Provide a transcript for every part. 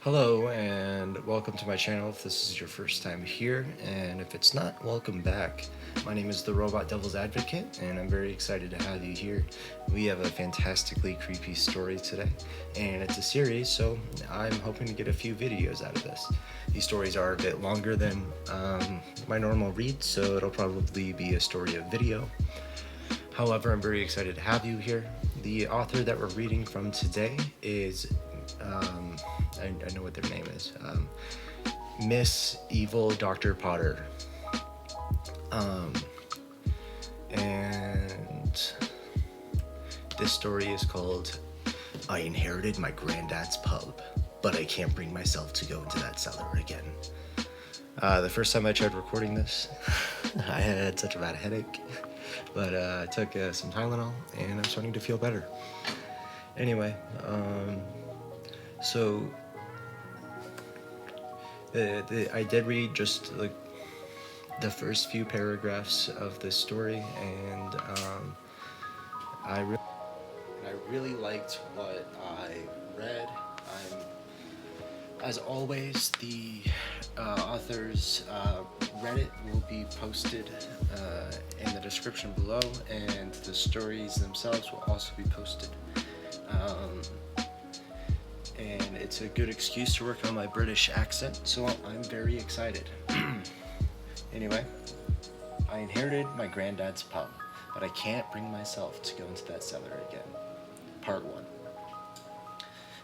Hello and welcome to my channel if this is your first time here, and if it's not, welcome back. My name is the Robot Devil's Advocate and I'm very excited to have you here. We have a fantastically creepy story today and it's a series, so I'm hoping to get a few videos out of this. These stories are a bit longer than my normal read, so it'll probably be a story of video. However, I'm very excited to have you here. The author that we're reading from today is I know what their name is. Miss Evil Dr. Potter. And this story is called I Inherited My Granddad's Pub, but I can't bring myself to go into that cellar again. The first time I tried recording this, I had such a bad headache, but I took some Tylenol and I'm starting to feel better. Anyway, so I did read just like the first few paragraphs of this story, and I really liked what I read. As always, the author's Reddit will be posted in the description below, and the stories themselves will also be posted. And it's a good excuse to work on my British accent, so I'm very excited. Anyway, I inherited my granddad's pub, but I can't bring myself to go into that cellar again. Part 1.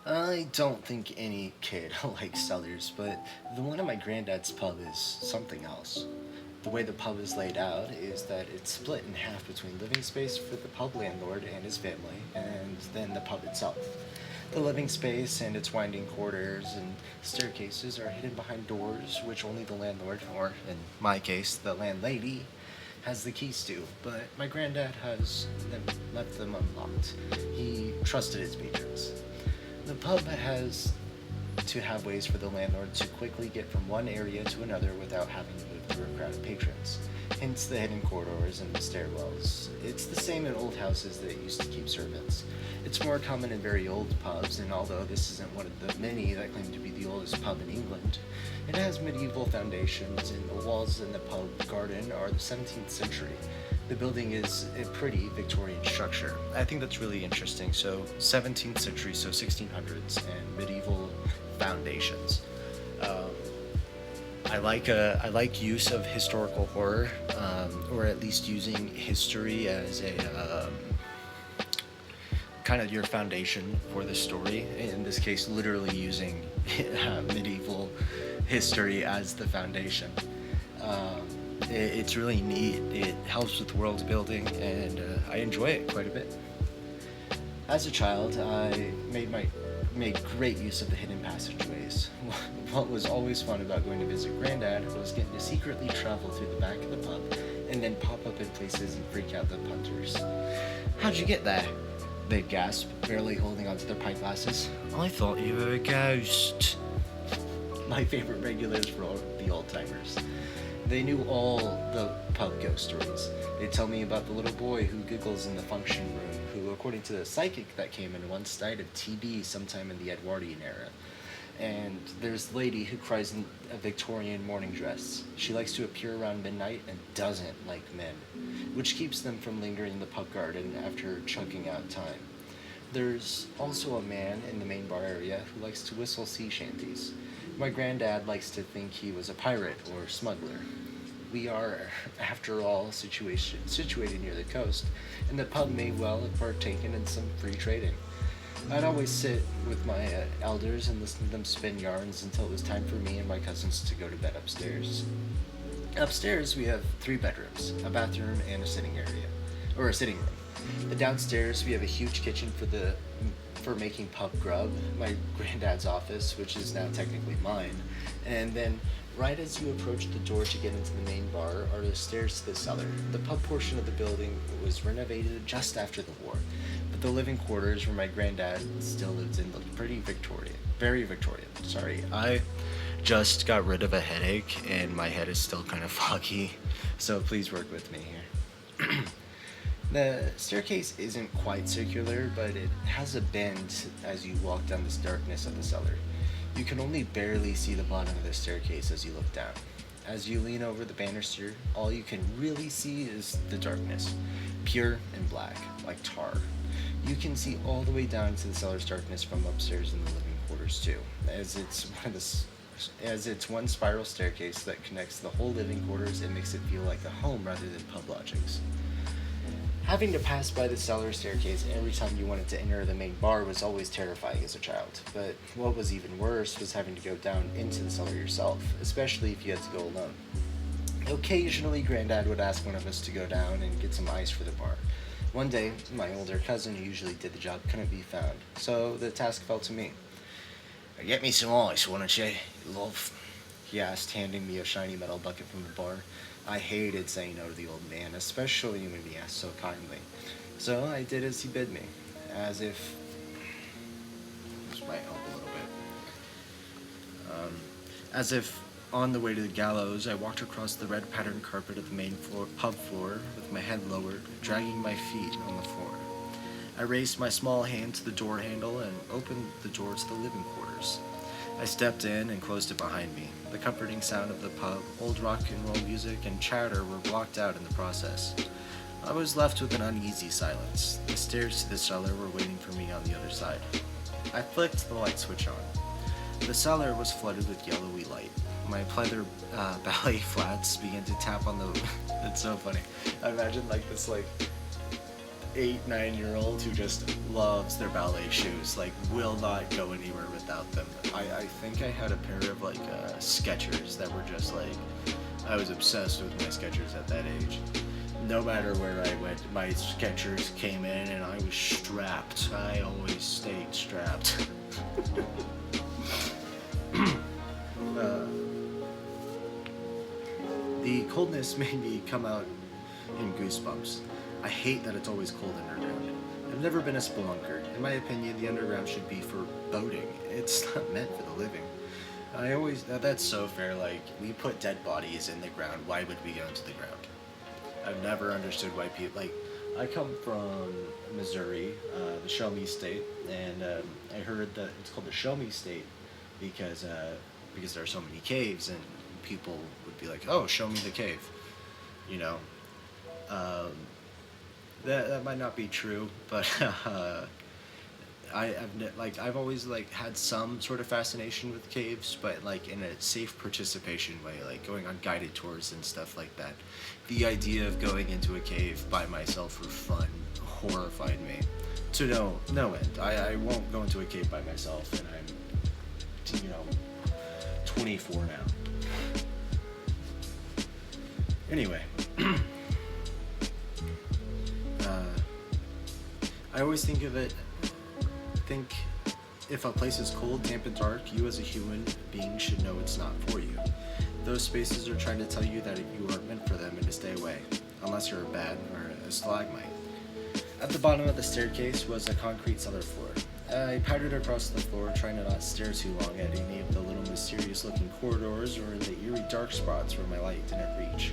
I don't think any kid likes cellars, but the one at my granddad's pub is something else. The way the pub is laid out is that it's split in half between living space for the pub landlord and his family, and then the pub itself. The living space and its winding corridors and staircases are hidden behind doors which only the landlord, or in my case, the landlady, has the keys to, but my granddad has left them unlocked. He trusted his patrons. The pub has to have ways for the landlord to quickly get from one area to another without having to move through a crowd of patrons. Hence the hidden corridors and the stairwells. It's the same in old houses that used to keep servants. It's more common in very old pubs, and although this isn't one of the many that claim to be the oldest pub in England, it has medieval foundations, and the walls in the pub garden are the 17th century. The building is a pretty Victorian structure. I think that's really interesting. So 17th century, so 1600s, and medieval foundations. I like use of historical horror, or at least using history as a kind of your foundation for the story. In this case, literally using medieval history as the foundation. It's really neat. It helps with world building, and I enjoy it quite a bit. As a child, I made great use of the hidden passageways. What was always fun about going to visit Granddad was getting to secretly travel through the back of the pub and then pop up in places and freak out the punters. "How'd you get there?" they'd gasp, barely holding onto their pint glasses. "I thought you were a ghost." My favorite regulars were all the old-timers. They knew all the pub ghost stories. They'd tell me about the little boy who giggles in the function room, who, according to the psychic that came in, once died of TB sometime in the Edwardian era. And there's the lady who cries in a Victorian morning dress. She likes to appear around midnight and doesn't like men, which keeps them from lingering in the pub garden after chugging out time. There's also a man in the main bar area who likes to whistle sea shanties. My granddad likes to think he was a pirate or smuggler. We are, after all, situated near the coast, and the pub may well have partaken in some free trading. I'd always sit with my elders and listen to them spin yarns until it was time for me and my cousins to go to bed upstairs. Upstairs, we have 3 bedrooms, a bathroom, and a sitting room. The downstairs, we have a huge kitchen for making pub grub, my granddad's office, which is now technically mine, and then right as you approach the door to get into the main bar are the stairs to the cellar. The pub portion of the building was renovated just after the war, but the living quarters where my granddad still lives in look pretty Victorian. Very Victorian, sorry. I just got rid of a headache and my head is still kind of foggy, so please work with me here. The staircase isn't quite circular, but it has a bend as you walk down this darkness of the cellar. You can only barely see the bottom of the staircase as you look down. As you lean over the banister, all you can really see is the darkness, pure and black, like tar. You can see all the way down to the cellar's darkness from upstairs in the living quarters too, as it's one spiral staircase that connects the whole living quarters and makes it feel like a home rather than pub lodgings. Having to pass by the cellar staircase every time you wanted to enter the main bar was always terrifying as a child, but what was even worse was having to go down into the cellar yourself, especially if you had to go alone. Occasionally, Granddad would ask one of us to go down and get some ice for the bar. One day, my older cousin, who usually did the job, couldn't be found, so the task fell to me. "Get me some ice, wouldn't you, love?" he asked, handing me a shiny metal bucket from the bar. I hated saying no to the old man, especially when he asked so kindly. So I did as he bid me, as if... This might help a little bit. As if on the way to the gallows, I walked across the red patterned carpet of the main pub floor with my head lowered, dragging my feet on the floor. I raised my small hand to the door handle and opened the door to the living quarters. I stepped in and closed it behind me. The comforting sound of the pub, old rock and roll music, and chatter were blocked out in the process. I was left with an uneasy silence. The stairs to the cellar were waiting for me on the other side. I flicked the light switch on. The cellar was flooded with yellowy light. My pleather ballet flats began to tap on the... It's so funny. I imagine like this 8-9-year-old who just loves their ballet shoes, will not go anywhere without them. I think I had a pair of Skechers that were just I was obsessed with my Skechers at that age. No matter where I went, my Skechers came in and I was strapped. I always stayed strapped. The coldness made me come out in goosebumps. I hate that it's always cold underground. I've never been a spelunker. In my opinion, the underground should be for boating. It's not meant for the living. That's so fair, we put dead bodies in the ground. Why would we go into the ground? I've never understood why people, I come from Missouri, the Show Me State, and I heard that it's called the Show Me State because there are so many caves, and people would be like, "Oh, show me the cave," you know. That might not be true, but I've always had some sort of fascination with caves, but in a safe participation way, going on guided tours and stuff like that. The idea of going into a cave by myself for fun horrified me to no end. I won't go into a cave by myself, and I'm 24 now. Anyway. I always think if a place is cold, damp, and dark, you as a human being should know it's not for you. Those spaces are trying to tell you that you aren't meant for them and to stay away, unless you're a bat or a stalagmite. At the bottom of the staircase was a concrete cellar floor. I pattered across the floor, trying to not stare too long at any of the little mysterious-looking corridors or the eerie dark spots where my light didn't reach.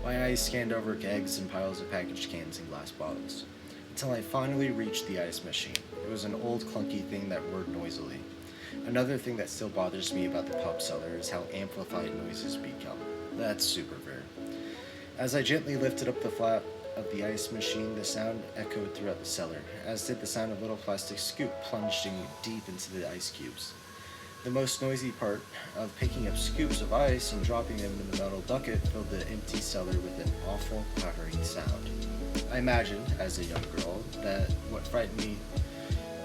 My eyes scanned over kegs and piles of packaged cans and glass bottles, until I finally reached the ice machine. It was an old clunky thing that whirred noisily. Another thing that still bothers me about the pub cellar is how amplified noises become. That's super fair. As I gently lifted up the flap of the ice machine, the sound echoed throughout the cellar, as did the sound of little plastic scoop plunging deep into the ice cubes. The most noisy part of picking up scoops of ice and dropping them in the metal bucket filled the empty cellar with an awful clattering sound. I imagined, as a young girl, that what frightened me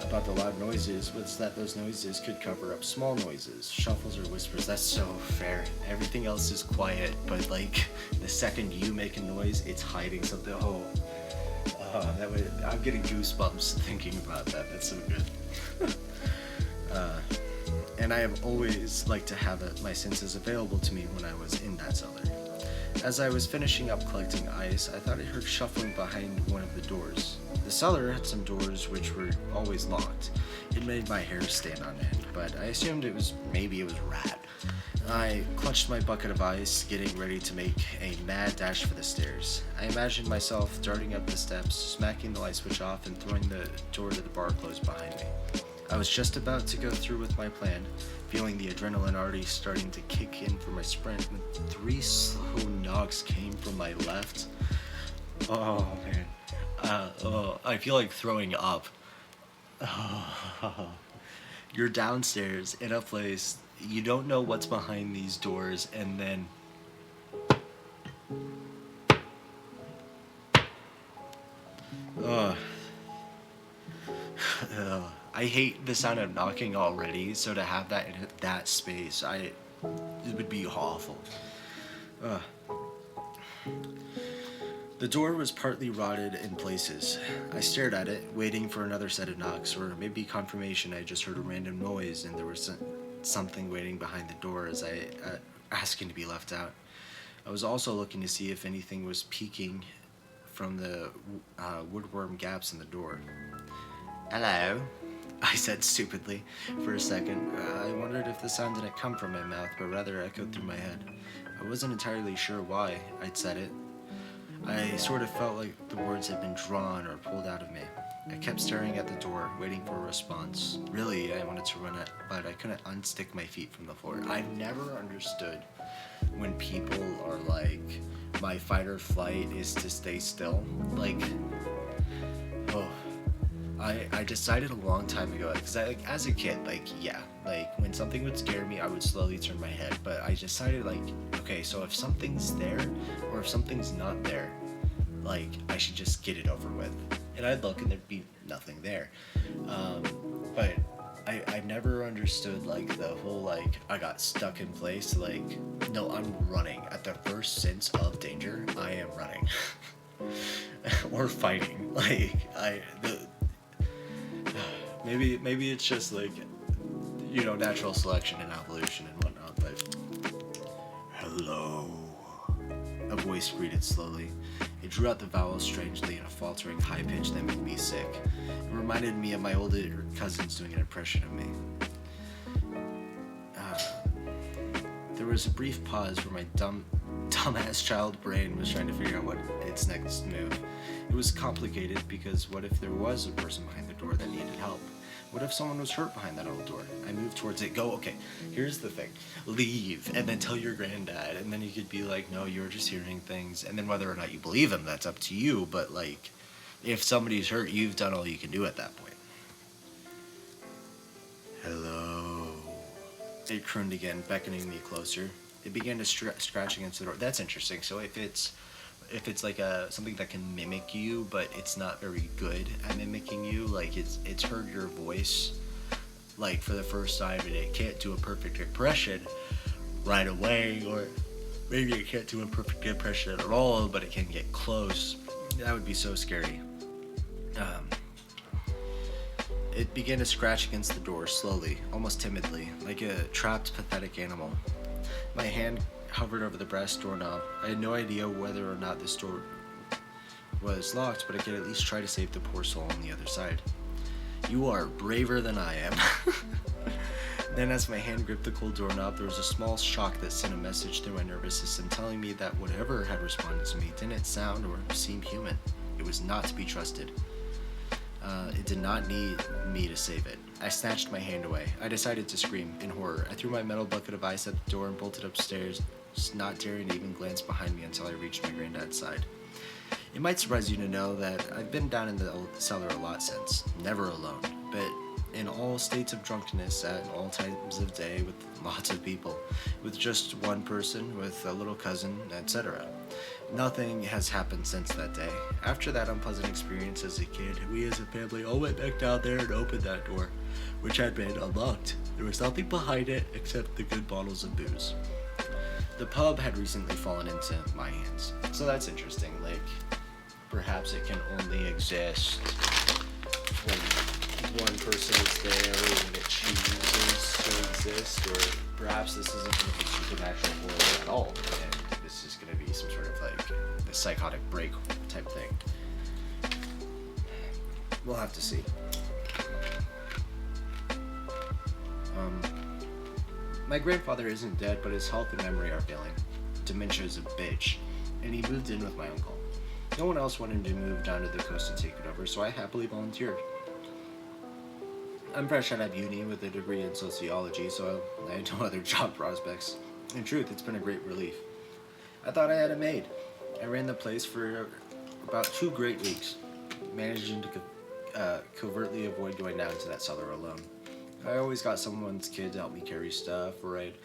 about the loud noises was that those noises could cover up small noises, shuffles or whispers. That's so fair. Everything else is quiet, but the second you make a noise, it's hiding something. I'm getting goosebumps thinking about that. That's so good. And I have always liked to have my senses available to me when I was in that cellar. As I was finishing up collecting ice, I thought I heard shuffling behind one of the doors. The cellar had some doors which were always locked. It made my hair stand on end, but I assumed maybe it was rat. I clutched my bucket of ice, getting ready to make a mad dash for the stairs. I imagined myself darting up the steps, smacking the light switch off, and throwing the door to the bar closed behind me. I was just about to go through with my plan, feeling the adrenaline already starting to kick in for my sprint, when 3 slow knocks came from my left. Oh man. I feel like throwing up. You're downstairs in a place, you don't know what's behind these doors, and then Ugh. I hate the sound of knocking already, so to have that in that space, it would be awful. Ugh. The door was partly rotted in places. I stared at it, waiting for another set of knocks, or maybe confirmation I just heard a random noise and there was something waiting behind the door as I asking to be left out. I was also looking to see if anything was peeking from the woodworm gaps in the door. Hello, I said stupidly. For a second, I wondered if the sound didn't come from my mouth, but rather echoed through my head. I wasn't entirely sure why I'd said it. I sort of felt like the words had been drawn or pulled out of me. I kept staring at the door, waiting for a response. Really, I wanted to run it, but I couldn't unstick my feet from the floor. I've never understood when people are like, my fight or flight is to stay still. Like, oh, I decided a long time ago, because as a kid, when something would scare me, I would slowly turn my head. But I decided, okay, so if something's there, or if something's not there, I should just get it over with. And I'd look and there'd be nothing there. But I never understood, the whole, I got stuck in place. No, I'm running. At the first sense of danger, I am running. Or fighting. Maybe it's just, natural selection and evolution and whatnot, but... Hello. A voice greeted slowly. It drew out the vowels strangely in a faltering high pitch that made me sick. It reminded me of my older cousins doing an impression of me. There was a brief pause where my dumbass child brain was trying to figure out what its next move. It was complicated because what if there was a person behind the door that needed help? What if someone was hurt behind that old door? I moved towards it. Okay, here's the thing. Leave, and then tell your granddad, and then he could be like, no, you're just hearing things, and then whether or not you believe him, that's up to you, but, if somebody's hurt, you've done all you can do at that point. Hello. It crooned again, beckoning me closer. It began to scratch against the door. That's interesting. So if it's something that can mimic you, but it's not very good at mimicking you, it's heard your voice, for the first time, and it can't do a perfect impression right away, or maybe it can't do a perfect impression at all, but it can get close. That would be so scary. It began to scratch against the door slowly, almost timidly, like a trapped, pathetic animal. My hand hovered over the brass doorknob. I had no idea whether or not this door was locked, but I could at least try to save the poor soul on the other side. You are braver than I am. Then as my hand gripped the cold doorknob, there was a small shock that sent a message through my nervous system telling me that whatever had responded to me didn't sound or seem human. It was not to be trusted. It did not need me to save it. I snatched my hand away. I decided to scream in horror. I threw my metal bucket of ice at the door and bolted upstairs, not daring to even glance behind me until I reached my granddad's side. It might surprise you to know that I've been down in the cellar a lot since. Never alone, but in all states of drunkenness at all times of day with lots of people, with just one person, with a little cousin, etc. Nothing has happened since that day. After that unpleasant experience as a kid, we as a family all went back down there and opened that door, which had been unlocked. There was nothing behind it except the good bottles of booze. The pub had recently fallen into my hands. So that's interesting. Perhaps it can only exist when one person is there, or when it chooses to exist, or perhaps this isn't going to be supernatural horror at all, and this is going to be some sort of a psychotic break type thing. We'll have to see. My grandfather isn't dead, but his health and memory are failing. Dementia is a bitch, and he moved in with my uncle. No one else wanted to move down to the coast to take it over, so I happily volunteered. I'm fresh out of uni with a degree in sociology, so I had no other job prospects. In truth, it's been a great relief. I thought I had it made. I ran the place for about 2 great weeks, managing to covertly avoid going down to that cellar alone. I always got someone's kid to help me carry stuff, or I'd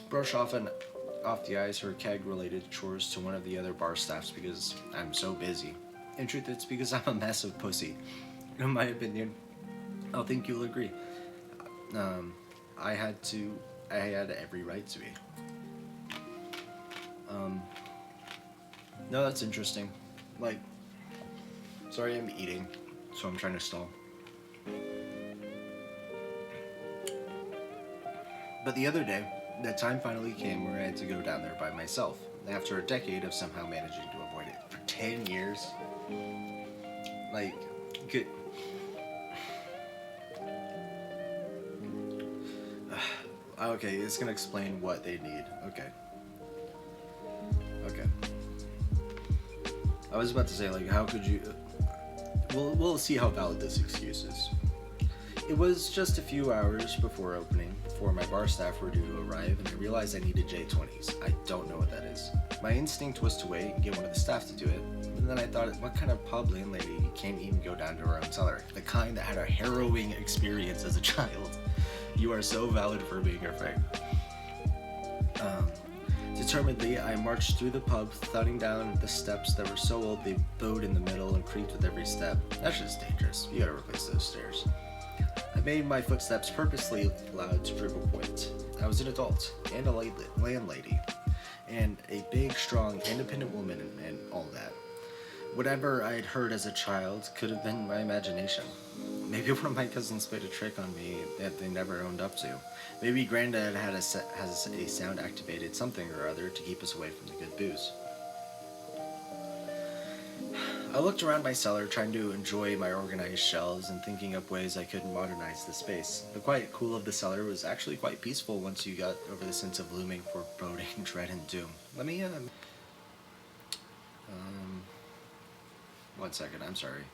brush off the ice or keg-related chores to one of the other bar staffs because I'm so busy. In truth, it's because I'm a massive pussy. In my opinion, I think you'll agree. I had every right to be. No, that's interesting. Like, sorry, I'm eating, so I'm trying to stall. But the other day, the time finally came where I had to go down there by myself, after a decade of somehow managing to avoid it. For 10 years? Like, good. Okay, it's gonna explain what they need. Okay. I was about to say, like, how could you... We'll see how valid this excuse is. It was just a few hours before opening, before my bar staff were due to arrive, and I realized I needed J20s. I don't know what that is. My instinct was to wait and get one of the staff to do it, and then I thought, what kind of pub landlady can't even go down to her own cellar? The kind that had a harrowing experience as a child. You are so valid for being your friend. Determinedly, I marched through the pub, thudding down the steps that were so old they bowed in the middle and creaked with every step. That's just dangerous. You gotta replace those stairs. I made my footsteps purposely loud to prove a point. I was an adult, and a landlady, and a big, strong, independent woman, and all that. Whatever I had heard as a child could have been my imagination. Maybe one of my cousins played a trick on me that they never owned up to. Maybe Granddad has a sound-activated something or other to keep us away from the good booze. I looked around my cellar, trying to enjoy my organized shelves and thinking up ways I could modernize the space. The quiet cool of the cellar was actually quite peaceful once you got over the sense of looming foreboding, dread, and doom. Let me, 1 second, I'm sorry.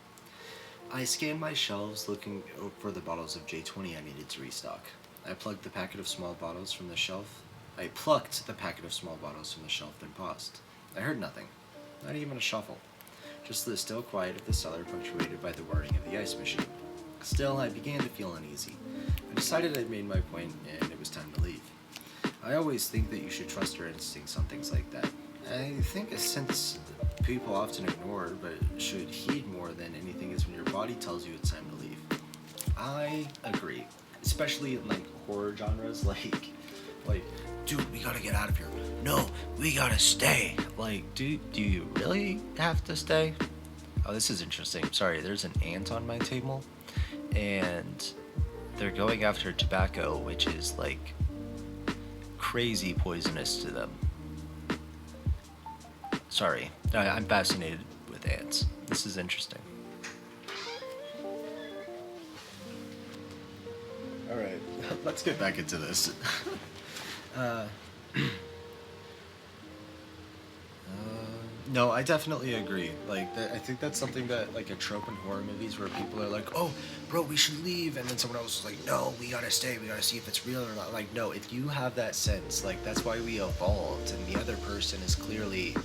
I scanned my shelves looking for the bottles of J20 I needed to restock. I plucked the packet of small bottles from the shelf, then paused. I heard nothing, not even a shuffle. Just the still quiet of the cellar punctuated by the whirring of the ice machine. Still, I began to feel uneasy. I decided I'd made my point and it was time to leave. I always think that you should trust your instincts on things like that. I think a sense people often ignore but should heed more than anything is when your body tells you it's time to leave. I agree. Especially in like horror genres, like, dude, we gotta get out of here. No, we gotta stay. Like, do you really have to stay? Oh, this is interesting. Sorry, there's an ant on my table, and they're going after tobacco, which is like crazy poisonous to them. Sorry, I'm fascinated with ants. This is interesting. Alright, let's get back into this. No, I definitely agree. Like, I think that's something that, like, a trope in horror movies where people are like, oh, bro, we should leave, and then someone else is like, no, we gotta stay, we gotta see if it's real or not. Like, no, if you have that sense, like, that's why we evolved, and the other person is clearly,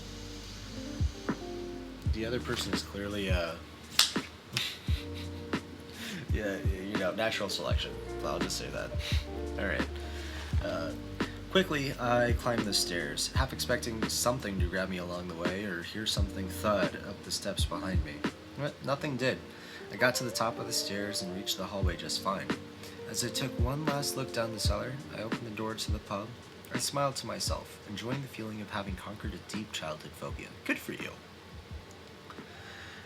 yeah, you know, natural selection. I'll just say that. Alright. Quickly, I climbed the stairs, half expecting something to grab me along the way or hear something thud up the steps behind me. But nothing did. I got to the top of the stairs and reached the hallway just fine. As I took one last look down the cellar, I opened the door to the pub. I smiled to myself, enjoying the feeling of having conquered a deep childhood phobia. Good for you.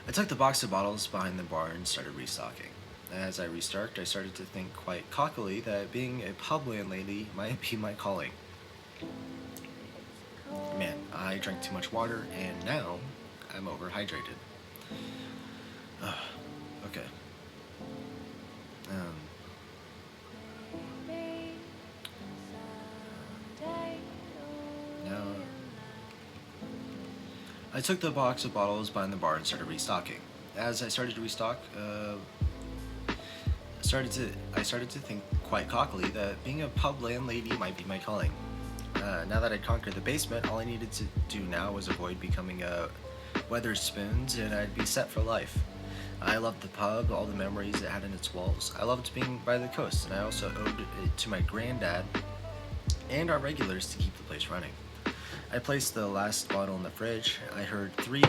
I took the box of bottles behind the bar and started restocking. As I restocked, I started to think quite cockily that being a pub landlady might be my calling. Man, I drank too much water, and now I'm overhydrated. Okay. Now, I took the box of bottles behind the bar and started restocking. As I started to restock, I started to think quite cockily that being a pub landlady might be my calling. Now that I'd conquered the basement, all I needed to do now was avoid becoming a Weatherspoons, and I'd be set for life. I loved the pub, all the memories it had in its walls. I loved being by the coast, and I also owed it to my granddad and our regulars to keep the place running. I placed the last bottle in the fridge. I heard 3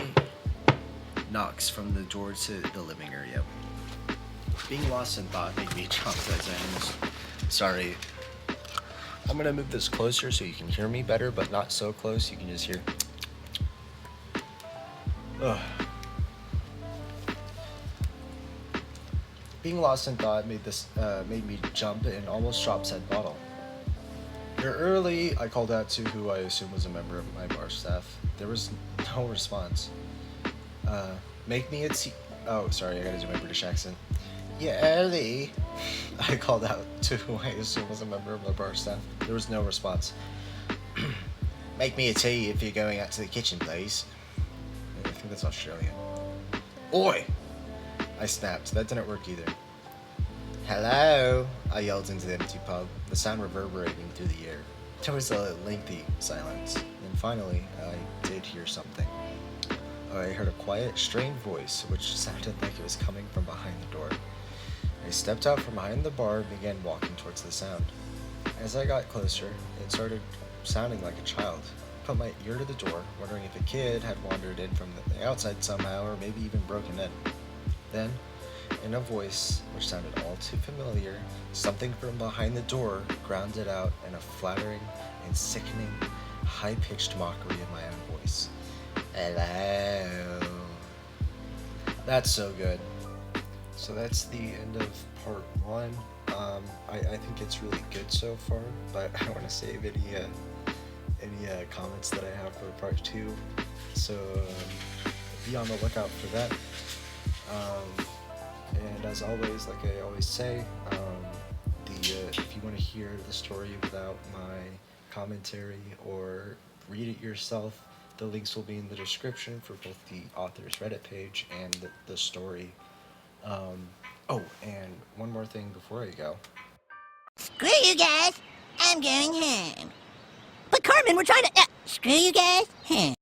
knocks from the door to the living area. Being lost in thought made me jump as I almost... Sorry. I'm gonna move this closer so you can hear me better, but not so close you can just hear... Ugh. Being lost in thought made me jump and almost drop said bottle. "You're early," I called out to who I assume was a member of my bar staff. There was no response. Make me a tea. Oh, sorry, I gotta do my British accent. "You're early," I called out to who I assume was a member of my bar staff. There was no response. "Make me a tea if you're going out to the kitchen, please." I think that's Australian. "Oi!" I snapped. That didn't work either. "Hello!" I yelled into the empty pub, the sound reverberating through the air. There was a lengthy silence. Then finally, I did hear something. I heard a quiet, strained voice, which sounded like it was coming from behind the door. I stepped out from behind the bar and began walking towards the sound. As I got closer, it started sounding like a child. I put my ear to the door, wondering if a kid had wandered in from the outside somehow, or maybe even broken in. Then, in a voice which sounded all too familiar, something from behind the door grounded out in a flattering and sickening, high-pitched mockery of my own voice. "Hello." That's so good. So that's the end of part 1. I think it's really good so far, but I want to save any comments that I have for part 2. So be on the lookout for that. And as always, like I always say, if you want to hear the story without my commentary or read it yourself, the links will be in the description for both the author's Reddit page and the story. Oh, and one more thing before I go. Screw you guys, I'm going home. But Carmen, we're trying to... screw you guys, home.